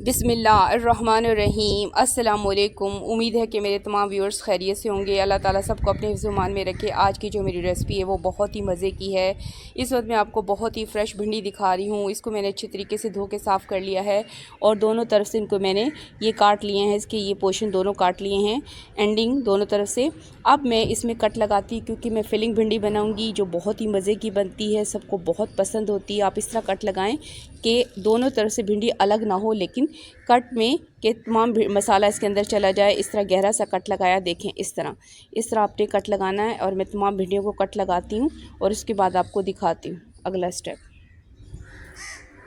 बिस्मिल्लाहिर्रहमानिर्रहीम। अस्सलामुअलैकुम। उम्मीद है कि मेरे तमाम व्यूअर्स खैरियत से होंगे। अल्लाह ताला सबको अपने हिफ्ज़-ओ-मान में रखे। आज की जो मेरी रेसिपी है वो बहुत ही मज़े की है। इस वक्त मैं आपको बहुत ही फ़्रेश भिंडी दिखा रही हूँ। इसको मैंने अच्छी तरीके से धो के साफ़ कर लिया है और दोनों तरफ से इनको मैंने ये काट लिए हैं। इसके ये पोर्शन दोनों काट लिए हैं, एंडिंग दोनों तरफ से। अब मैं इसमें कट लगाती हूँ क्योंकि मैं फिलिंग भिंडी बनाऊँगी जो बहुत ही मज़े की बनती है, सबको बहुत पसंद होती है। आप इस तरह कट लगाएँ कि दोनों तरफ से भिंडी अलग ना हो, लेकिन कट में कि तमाम मसाला इसके अंदर चला जाए। इस तरह गहरा सा कट लगाया, देखें इस तरह आपने कट लगाना है। और मैं तमाम भिंडियों को कट लगाती हूँ और उसके बाद आपको दिखाती हूँ अगला स्टेप।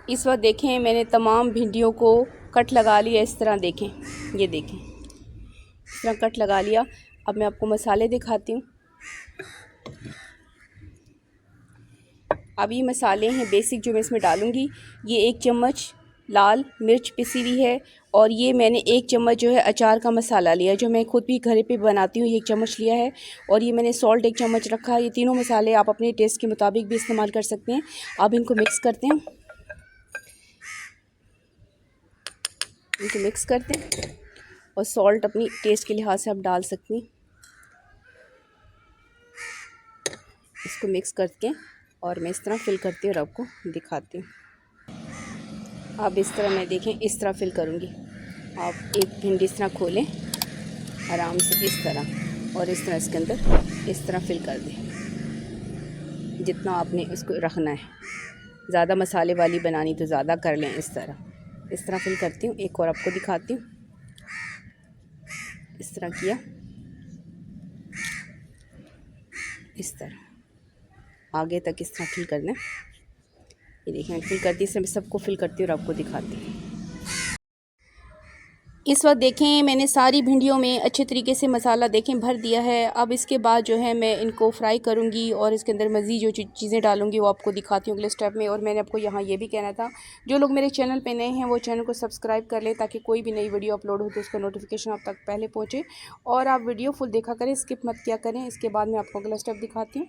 इस वक्त देखें मैंने तमाम भिंडियों को कट लगा लिया। इस तरह देखें, ये देखें इस तरह कट लगा लिया। अब मैं आपको मसाले दिखाती हूँ। अब ये मसाले हैं बेसिक जो मैं इसमें डालूँगी। ये 1 चम्मच लाल मिर्च पिसी हुई है और ये मैंने 1 चम्मच जो है अचार का मसाला लिया जो मैं खुद भी घर पे बनाती हूँ। ये 1 चम्मच लिया है और ये मैंने सॉल्ट 1 चम्मच रखा है। ये तीनों मसाले आप अपने टेस्ट के मुताबिक भी इस्तेमाल कर सकते हैं। अब इनको मिक्स करते हैं, इनको मिक्स करते हैं और सॉल्ट अपनी टेस्ट के लिहाज से आप डाल सकते हैं। इसको मिक्स करके और मैं इस तरह फिल करती हूँ और आपको दिखाती हूँ। अब इस तरह मैं देखें इस तरह फिल करूँगी। आप एक भिंडी इस तरह खोलें आराम से इस तरह और इस तरह इसके अंदर इस तरह फिल कर दें जितना आपने इसको रखना है। ज़्यादा मसाले वाली बनानी तो ज़्यादा कर लें। इस तरह फिल करती हूँ। एक और आपको दिखाती हूँ। इस तरह किया, इस तरह आगे तक इस तरह फिल करना है। ये देखें मैं फिल करती हूँ, सबको फिल करती हूँ और आपको दिखाती हूँ। इस वक्त देखें मैंने सारी भिंडियों में अच्छे तरीके से मसाला देखें भर दिया है। अब इसके बाद जो है मैं इनको फ्राई करूँगी और इसके अंदर मज़ीद जो चीज़ें डालूँगी वो आपको दिखाती हूँ अगले स्टेप में। और मैंने आपको यहाँ ये भी कहना था, जो लोग मेरे चैनल पे नए हैं वो चैनल को सब्सक्राइब कर लें ताकि कोई भी नई वीडियो अपलोड हो तो उसका नोटिफिकेशन आप तक पहले पहुँचे। और आप वीडियो फुल देखा करें, स्किप मत किया करें। इसके बाद मैं आपको अगला स्टेप दिखाती हूँ।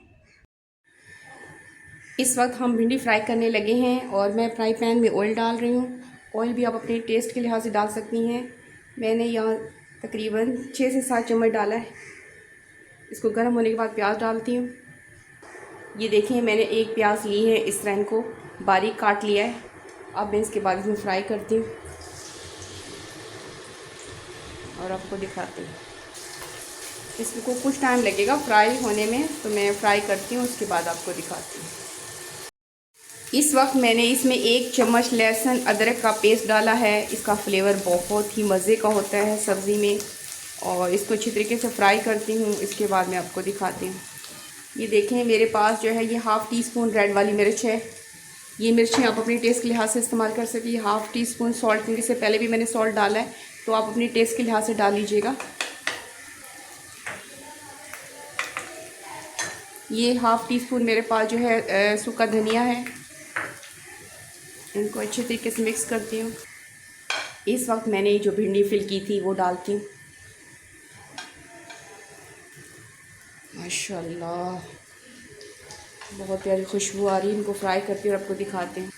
इस वक्त हम भिंडी फ्राई करने लगे हैं और मैं फ्राई पैन में ऑयल डाल रही हूँ। ऑयल भी आप अपने टेस्ट के लिहाज से डाल सकती हैं। मैंने यहाँ तकरीबन 6 से 7 चम्मच डाला है। इसको गर्म होने के बाद प्याज डालती हूँ। ये देखें मैंने एक प्याज ली है, इस तरह इनको बारीक काट लिया है। अब मैं इसके बाद इसमें फ्राई करती हूँ और आपको दिखाती हूँ। इसको कुछ टाइम लगेगा फ्राई होने में, तो मैं फ्राई करती हूँ उसके बाद आपको दिखाती हूँ। इस वक्त मैंने इसमें 1 चम्मच लहसुन अदरक का पेस्ट डाला है। इसका फ्लेवर बहुत ही मज़े का होता है सब्ज़ी में। और इसको अच्छी तरीके से फ्राई करती हूँ। इसके बाद मैं आपको दिखाती हूँ। ये देखें मेरे पास जो है ये ½ टी स्पून रेड वाली मिर्च है। ये मिर्चें आप अपने टेस्ट के लिहाज से इस्तेमाल कर सकती हैं। ½ टी स्पून सॉल्ट, क्योंकि इससे पहले भी मैंने सॉल्ट डाला है तो आप अपने टेस्ट के लिहाज से डाल लीजिएगा। ये ½ टी स्पून मेरे पास जो है सूखा धनिया है। इनको अच्छे तरीके से मिक्स करती हूँ। इस वक्त मैंने जो भिंडी फिल की थी वो डालती हूँ। माशाल्लाह बहुत प्यारी खुशबू आ रही है। इनको फ्राई करती हूँ और आपको दिखाते हैं।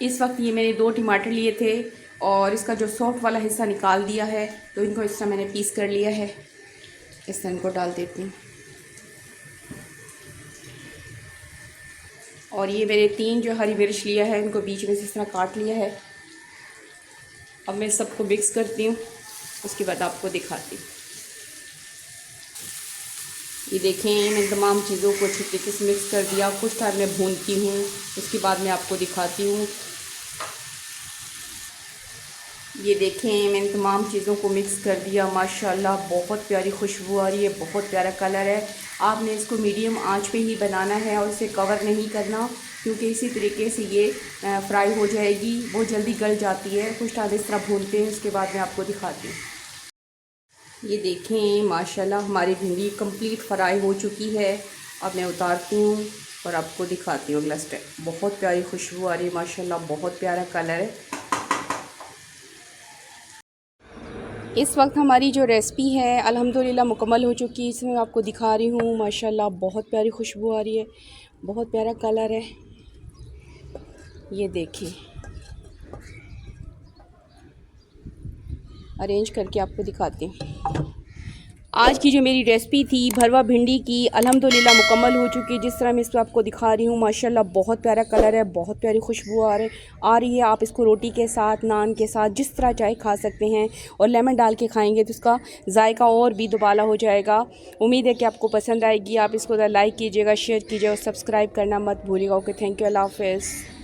इस वक्त ये मैंने 2 टमाटर लिए थे और इसका जो सॉफ्ट वाला हिस्सा निकाल दिया है, तो इनको इस तरह मैंने पीस कर लिया है। इस तरह इनको डाल देती हूँ। और ये मैंने 3 जो हरी मिर्च लिया है, इनको बीच में से इस तरह काट लिया है। अब मैं सबको मिक्स करती हूँ, उसके बाद आपको दिखाती हूँ। ये देखें मैंने तमाम चीज़ों को अच्छी तरीके से मिक्स कर दिया। कुछ टाइम मैं भूनती हूँ, उसके बाद मैं आपको दिखाती हूँ। ये देखें मैंने तमाम चीज़ों को मिक्स कर दिया। माशाल्लाह बहुत प्यारी खुशबू आ रही है, बहुत प्यारा कलर है। आपने इसको मीडियम आंच पे ही बनाना है और इसे कवर नहीं करना, क्योंकि इसी तरीके से ये फ्राई हो जाएगी, बहुत जल्दी गल जाती है। कुछ टाइम इस तरह भूनते हैं, उसके बाद मैं आपको दिखाती हूँ। ये देखें माशाल्लाह हमारी भिंडी कंप्लीट फ्राई हो चुकी है। अब मैं उतारती हूँ और आपको दिखाती हूँ अगला स्टेप। बहुत प्यारी खुशबू आ रही है, माशाल्लाह बहुत प्यारा कलर है। इस वक्त हमारी जो रेसिपी है अल्हम्दुलिल्लाह मुकम्मल हो चुकी है। इसमें आपको दिखा रही हूँ। माशाल्लाह बहुत प्यारी खुशबू आ रही है, बहुत प्यारा कलर है। ये देखें अरेंज करके आपको दिखाती हूँ। आज की जो मेरी रेसिपी थी भरवा भिंडी की अल्हम्दुलिल्लाह मुकम्मल हो चुकी है। जिस तरह मैं इसको आपको दिखा रही हूँ माशाल्लाह बहुत प्यारा कलर है, बहुत प्यारी खुशबू आ रही है। आप इसको रोटी के साथ, नान के साथ, जिस तरह चाहे खा सकते हैं और लेमन डाल के खाएंगे तो इसका जायका और भी दुबाला हो जाएगा। उम्मीद है कि आपको पसंद आएगी। आप इसको लाइक कीजिएगा, शेयर कीजिएगा और सब्सक्राइब करना मत भूलिएगा। ओके, थैंक यू, अल्लाह हाफ़िज़।